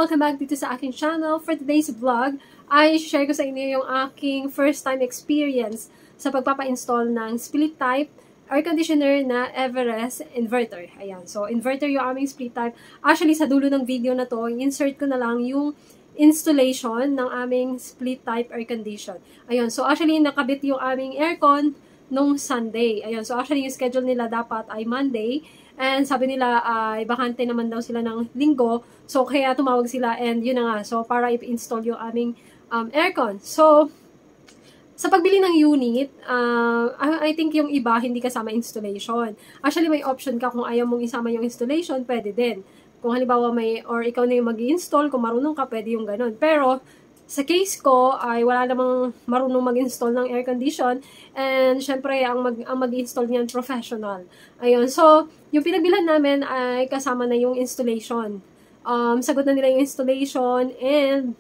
Welcome back dito sa aking channel. For today's vlog, ay share ko sa inyo yung aking first time experience sa pagpapa-install ng split type air conditioner na Everest inverter. Ayan, so inverter yung aming split type. Actually, sa dulo ng video na to, insert ko na lang yung installation ng aming split type air condition. Ayun, so actually nakabit yung aming aircon nung Sunday. Ayun, so actually yung schedule nila dapat ay Monday. And sabi nila ay bakante naman daw sila ng linggo. So kaya tumawag sila and yun na nga. So para i-install yung aming aircon. So sa pagbili ng unit, I think yung iba hindi kasama installation. Actually may option ka kung ayaw mong isama yung installation, pwede din. Kung halimbawa or ikaw na yung mag-install, kung marunong ka, pwede yung ganun. Pero sa case ko ay wala namang marunong mag-install ng air condition and syempre ang mag-install niyan professional. Ayun. So, yung pinagbilhan namin ay kasama na yung installation. Sagot na nila yung installation and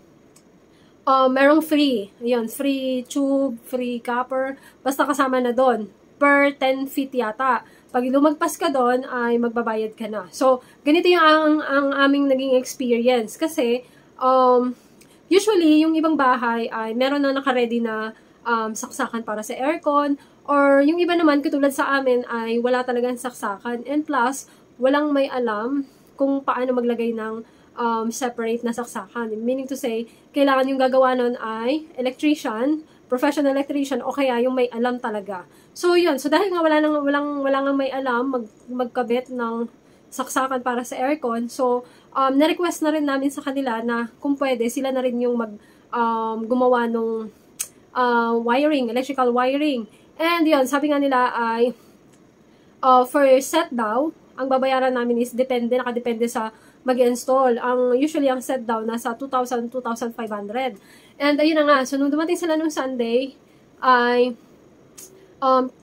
merong free. Ayun, free tube, free copper. Basta kasama na doon. Per 10 feet yata. Pag lumagpas ka doon ay magbabayad ka na. So, ganito yung ang aming naging experience. Kasi, usually, yung ibang bahay ay meron na naka-ready na saksakan para sa aircon. Or yung iba naman, katulad sa amin, ay wala talagang saksakan. And plus, walang may alam kung paano maglagay ng separate na saksakan. Meaning to say, kailangan yung gagawa nun ay electrician, professional electrician, o kaya yung may alam talaga. So, yun. So, dahil nga walang may alam magkabit ng saksakan para sa aircon, so, na-request na rin namin sa kanila na kung pwede, sila na rin yung gumawa ng wiring, electrical wiring. And yun, sabi nga nila ay for set daw, ang babayaran namin is nakadepende sa mag-install. Usually, ang set daw nasa 2,000, 2,500. And ayun na nga, so nung dumating sila nung Sunday, ay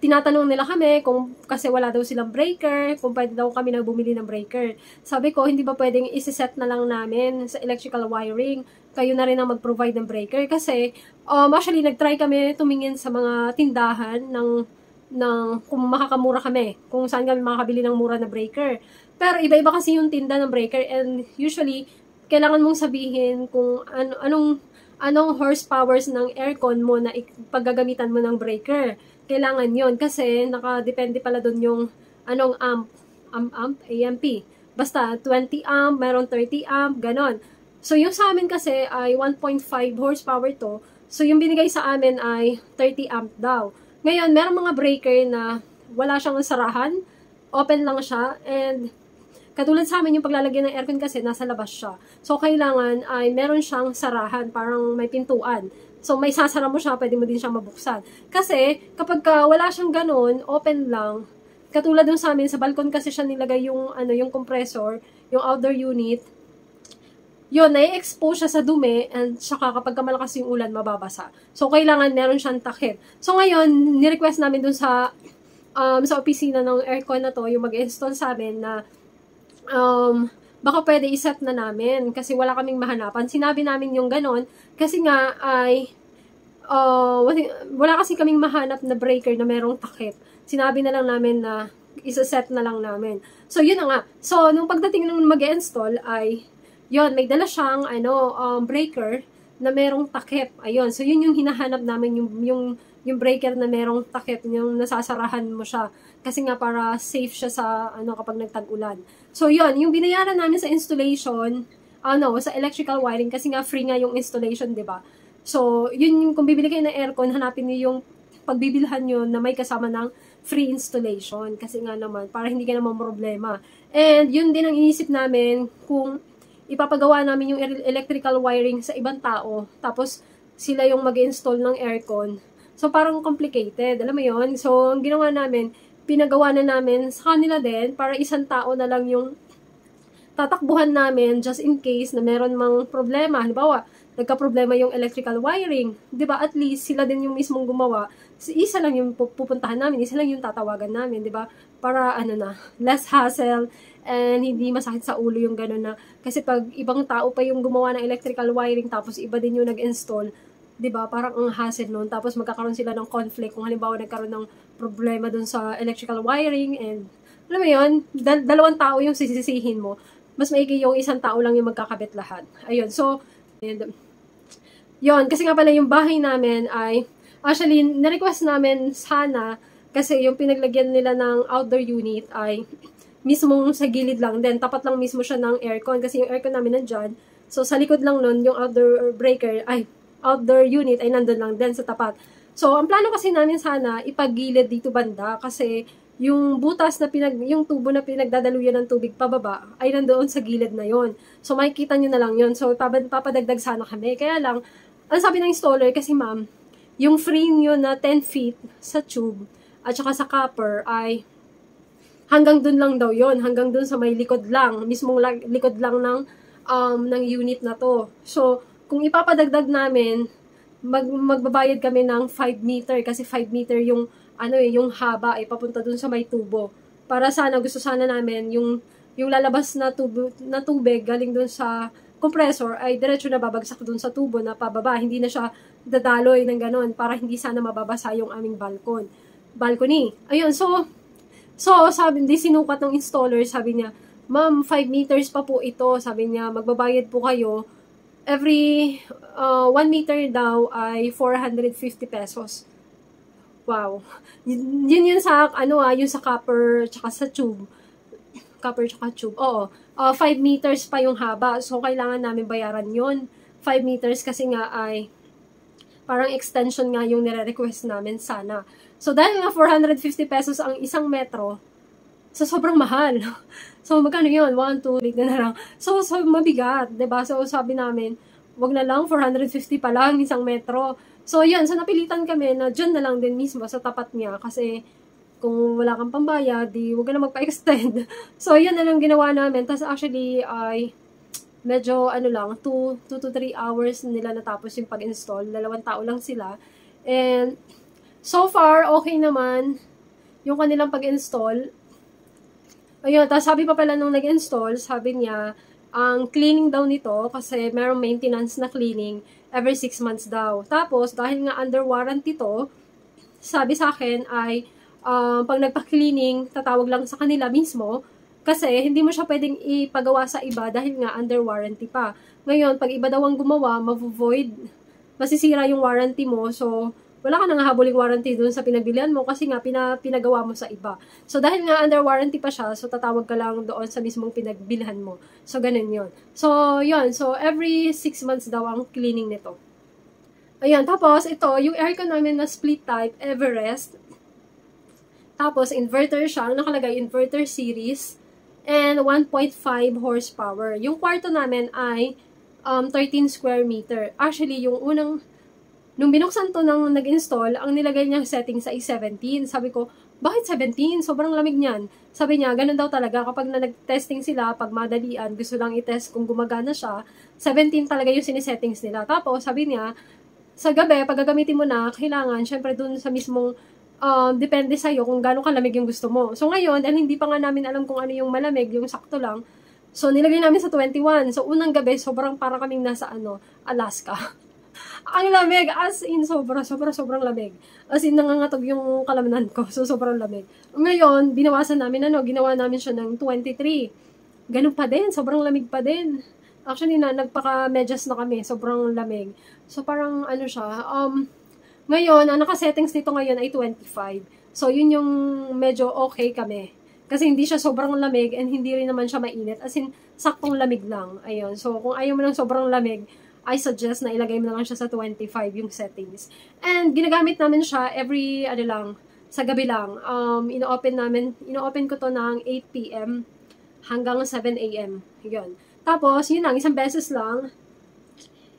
tinatanong nila kami kung kasi wala daw silang breaker, kung pwede daw kami na bumili ng breaker. Sabi ko, hindi ba pwedeng isi-set na lang namin sa electrical wiring? Kayo na rin ang mag-provide ng breaker. Kasi, actually, nag-try kami tumingin sa mga tindahan ng kung makakamura kami, kung saan kami makakabili ng mura na breaker. Pero iba-iba kasi yung tinda ng breaker and usually, kailangan mong sabihin kung anong horsepowers ng aircon mo na paggagamitan mo ng breaker. Kailangan yon kasi nakadepende pala doon yung anong AMP. Basta 20 amp, mayroon 30 amp, ganon. So yung sa amin kasi ay 1.5 horsepower to. So yung binigay sa amin ay 30 amp daw. Ngayon, merong mga breaker na wala siyang sarahan, open lang siya, and katulad sa amin yung paglalagyan ng aircon kasi nasa labas siya. So kailangan ay meron siyang sarahan, parang may pintuan. So, may sasara mo siya, pwede mo din siyang mabuksan. Kasi, kapag wala siyang ganun, open lang, katulad dun sa amin, sa balkon kasi siya nilagay yung compressor, yung outdoor unit, yun, nai-expose siya sa dumi, and saka kapag malakas yung ulan, mababasa. So, kailangan meron siyang takip. So, ngayon, ni-request namin dun sa opisina ng aircon na to, yung mag-install sa amin na, baka pwede iset na namin kasi wala kaming mahanapan. Sinabi namin yung ganon kasi nga ay wala kasi kaming mahanap na breaker na merong takip. Sinabi na lang namin na isa-set na lang namin. So, yun na nga. So, nung pagdating nung mag-install ay yun, may dala siyang breaker na merong takip. Ayun. So, yun yung hinahanap namin yung breaker na merong takip, yung nasasarahan mo siya. Kasi nga para safe siya sa kapag nagtag-ulan. So yun, yung binayaran namin sa installation, sa electrical wiring kasi nga free nga yung installation, 'di ba? So, yun yung kung bibili kayo ng aircon, hanapin niyo yung pagbibilhan niyo na may kasama ng free installation kasi nga naman para hindi ka naman problema. And yun din ang inisip namin kung ipapagawa namin yung electrical wiring sa ibang tao, tapos sila yung mag-install ng aircon. So, parang complicated. Alam mo yun? So, ang ginawa namin, pinagawa na namin sa kanila din para isang tao na lang yung tatakbuhan namin just in case na meron mang problema. Halimbawa, nagka-problema yung electrical wiring. Diba? At least, sila din yung mismong gumawa. Isa lang yung pupuntahan namin. Isa lang yung tatawagan namin. Diba? Para, less hassle and hindi masakit sa ulo yung gano'n na. Kasi pag ibang tao pa yung gumawa ng electrical wiring tapos iba din yung nag-install, 'di ba? Parang ang hassle noon. Tapos magkakaroon sila ng conflict kung halimbawa nagkaroon ng problema dun sa electrical wiring and alam mo 'yun, dalawang tao yung sisisihin mo. mas maigi yung isang tao lang yung magkakabit lahat. Ayun, so, and, yun, kasi nga pala yung bahay namin ay, actually, na-request namin sana, kasi yung pinaglagyan nila ng outdoor unit ay mismong sa gilid lang, then tapat lang mismo siya ng aircon, kasi yung aircon namin nandyan, so sa likod lang nun, yung outdoor unit ay nandun lang din sa tapat. So, ang plano kasi namin sana, ipagilid dito banda, kasi yung butas na yung tubo na pinagdadaluyan ng tubig pababa, ay nandoon sa gilid na yon. So, makikita nyo na lang yon. So, papadagdag sana kami. Kaya lang, ang sabi ng installer, kasi ma'am, yung frame yun na 10 feet sa tube, at saka sa copper, ay hanggang dun lang daw yon, hanggang dun sa may likod lang, mismong likod lang ng unit na to. So, kung ipapadagdag namin, magbabayad kami ng 5 meter, kasi 5 meter yung yung haba ay papunta dun sa may tubo. Para sana, gusto sana namin, yung lalabas na tubig galing dun sa compressor ay diretso na babagsak dun sa tubo na pababa. Hindi na siya dadaloy ng ganon para hindi sana mababasa yung aming balcony. Ayun, so sabi, hindi sinukat ng installer, sabi niya, ma'am, 5 meters pa po ito. Sabi niya, magbabayad po kayo. Every 1 meter daw ay 450 pesos. Wow. Yun sa, yung sa copper tsaka sa tube. Copper tsaka tube. Oo. 5 meters pa yung haba. So, kailangan namin bayaran yun. 5 meters kasi nga ay parang extension nga yung nire-request namin sana. So, dahil nga 450 pesos ang isang metro, so, sobrang mahal. So, magkano yun? 1, 2, 3 na lang. So, mabigat. Diba? So, sabi namin, wag na lang, 450 pa lang isang metro. So, yun. So, napilitan kami na dyan na lang din mismo sa tapat niya. Kasi, kung wala kang pambayad, di wag ka na magpa-extend. So, yun na lang ginawa namin. Tapos, actually, ay medyo, 2 to 3 hours nila natapos yung pag-install. 2 tao lang sila. And, so far, okay naman yung kanilang pag-install. Ayun, tapos sabi pa pala nung nag-install, sabi niya, ang cleaning daw nito, kasi merong maintenance na cleaning, every 6 months daw. Tapos, dahil nga under warranty to, sabi sa akin ay, pag nagpa-cleaning, tatawag lang sa kanila mismo, kasi hindi mo siya pwedeng ipagawa sa iba dahil nga under warranty pa. Ngayon, pag iba daw ang gumawa, mavo-void, masisira yung warranty mo, so, wala ka nang habuling warranty dun sa pinagbilihan mo kasi nga pinagawa mo sa iba. So, dahil nga under warranty pa siya, so tatawag ka lang doon sa mismong pinagbilihan mo. So, ganun yun. So, yun. So, every 6 months daw ang cleaning nito. Ayan. Tapos, ito, yung aircon namin na split type, Everest. Tapos, inverter siya. Ang nakalagay, inverter series. And 1.5 horsepower. Yung kwarto namin ay 13 square meter. Actually, yung nung binuksan to nang nag-install, ang nilagay niyang settings ay 17. Sabi ko, bakit 17? Sobrang lamig niyan. Sabi niya, ganun daw talaga. Kapag nag-testing sila, pag madalian, gusto lang i-test kung gumagana siya, 17 talaga yung sinisettings nila. Tapos, sabi niya, sa gabi, pag gagamitin mo na, kailangan, syempre dun sa mismong, depende sa'yo kung gano'ng kalamig yung gusto mo. So, ngayon, dahil hindi pa nga namin alam kung ano yung malamig, yung sakto lang, so, nilagay namin sa 21. So, unang gabi, sobrang para kaming nasa, Alaska. Ang lamig, as in, sobrang lamig. As in, nangangatog yung kalamanan ko. So, sobrang lamig. Ngayon, binawasan namin, ginawa namin siya ng 23. Ganun pa din, sobrang lamig pa din. Actually, nagpaka-medyas na kami, sobrang lamig. So, parang, siya, ngayon, ang naka-settings nito ngayon ay 25. So, yun yung medyo okay kami. Kasi hindi siya sobrang lamig and hindi rin naman siya mainit. As in, saktong lamig lang. Ayun. So, kung ayaw mo ng sobrang lamig, I suggest na ilagay mo na lang siya sa 25 yung settings. And ginagamit namin siya every, sa gabi lang. Ino-open ko to ng 8 p.m. hanggang 7 a.m. Yun. Tapos, yun lang, isang beses lang.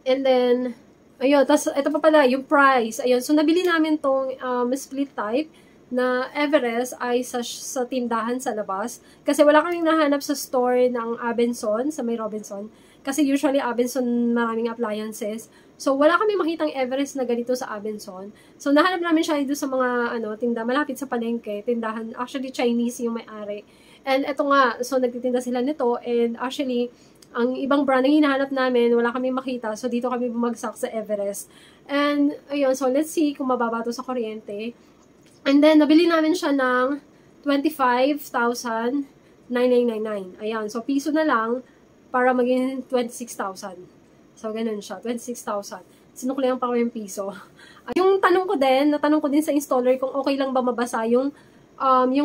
And then, ayun, tapos ito pa pala, yung price. Ayun, so nabili namin tong split type na Everest ay sa tindahan sa labas. Kasi wala kaming nahanap sa store ng Abenson, sa may Robinson. Kasi usually, Abenson, maraming appliances. So, wala kami makitang Everest na ganito sa Abenson. So, nahanap namin siya dito sa mga, tinda, malapit sa palengke, tindahan. Actually, Chinese yung may-ari. And eto nga, so, nagtitinda sila nito. And actually, ang ibang brand na hinahanap namin, wala kami makita. So, dito kami bumagsak sa Everest. And, ayun, so, let's see kung mababa to sa kuryente. And then, nabili namin siya ng 25,999. Ayan, so, piso na lang. para maging 26,000. So, ganun siya. 26,000. Sinuklihan pa ko yung piso. Yung natanong ko din sa installer kung okay lang ba mabasa yung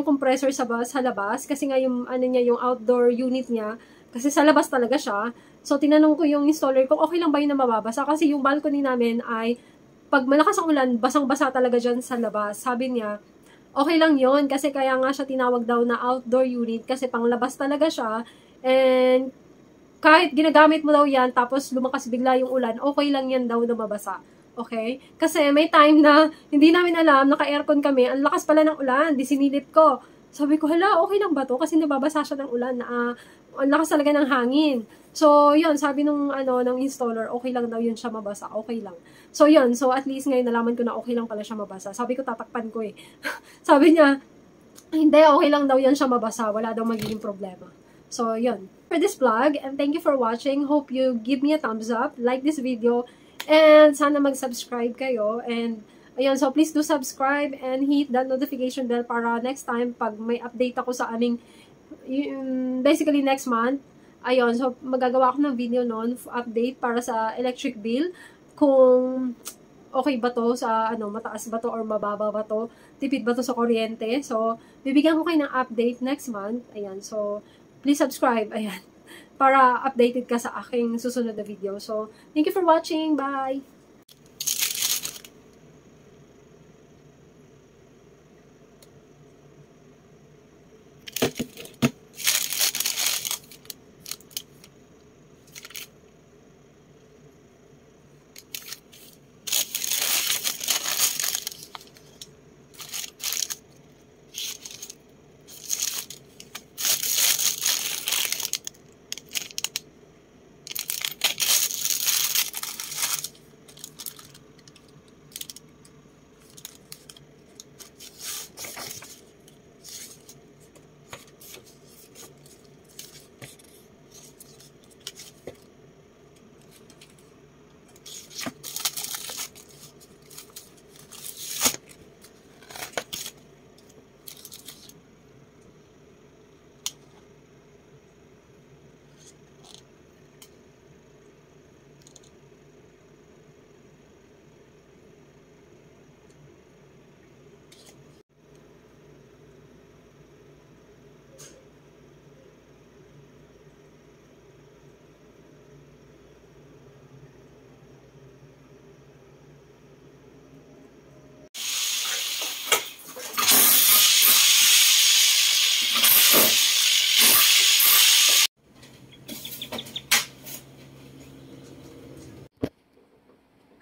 compressor sa labas. Kasi nga yung, yung outdoor unit niya, kasi sa labas talaga siya. So, tinanong ko yung installer kung okay lang ba yun na mababasa. Kasi yung balcony namin ay, pag malakas ang ulan, basang-basa talaga dyan sa labas. Sabi niya, okay lang yon kasi kaya nga siya tinawag daw na outdoor unit kasi panglabas talaga siya. And kahit ginagamit mo daw yan, tapos lumakas bigla yung ulan, okay lang yan daw na mabasa. Okay? Kasi may time na hindi namin alam, naka-aircon kami, ang lakas pala ng ulan, di sinilip ko. Sabi ko, hala, okay lang ba to? Kasi nababasa siya ng ulan, ang lakas talaga ng hangin. So, yun, sabi ng installer, okay lang daw yun siya mabasa, okay lang. So, yun, so at least ngayon nalaman ko na okay lang pala siya mabasa. Sabi ko, tatakpan ko eh. Sabi niya, hindi, okay lang daw yan siya mabasa, wala daw magiging problema. So, yun. For this vlog, and thank you for watching. Hope you give me a thumbs up, like this video, and sana mag-subscribe kayo. And, ayun, so please do subscribe and hit that notification bell para next time, pag may update ako sa aming, basically next month, ayun, so magagawa ako ng video noon, update para sa electric bill, kung okay ba to sa, mataas ba to or mababa ba to, tipid ba to sa kuryente. So, bibigyan ko kayo ng update next month. Ayan, so, please subscribe, ayan, para updated ka sa aking susunod na video. So, thank you for watching. Bye!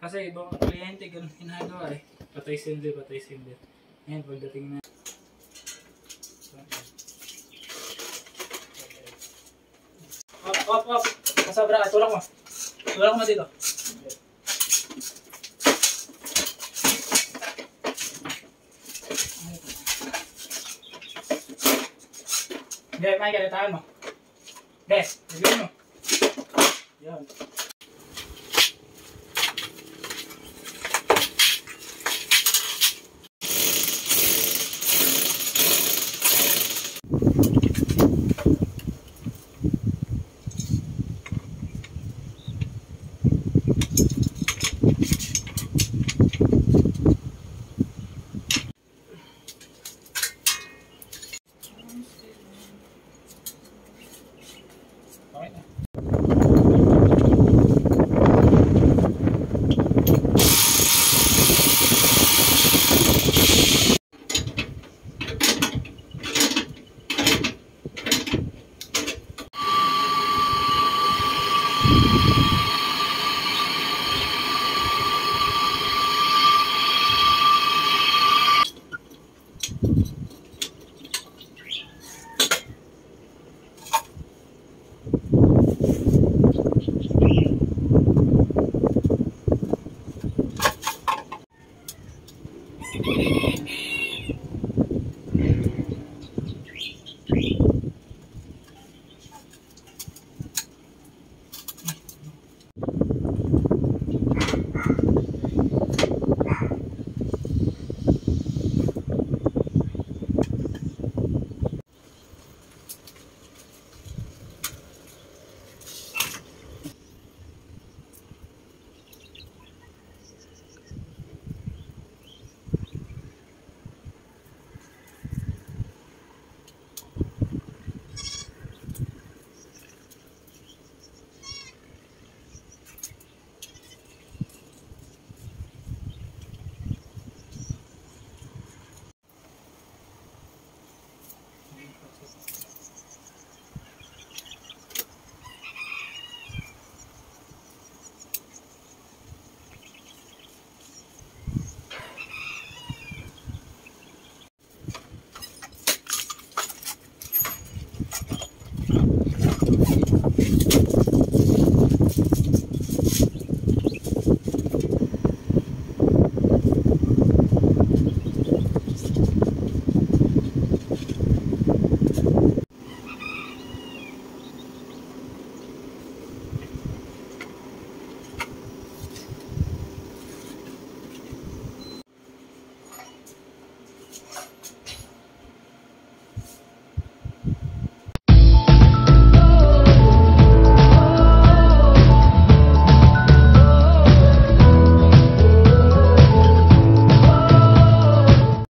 Kasi ibang kliyente, ganun ginagawa eh. Patay silver. Ngayon, pagdating na... Op! Masobra, tulak mo. Tulak mo dito. Hindi, may kalitaan mo. Hindi, review mo. Yan. Okay na.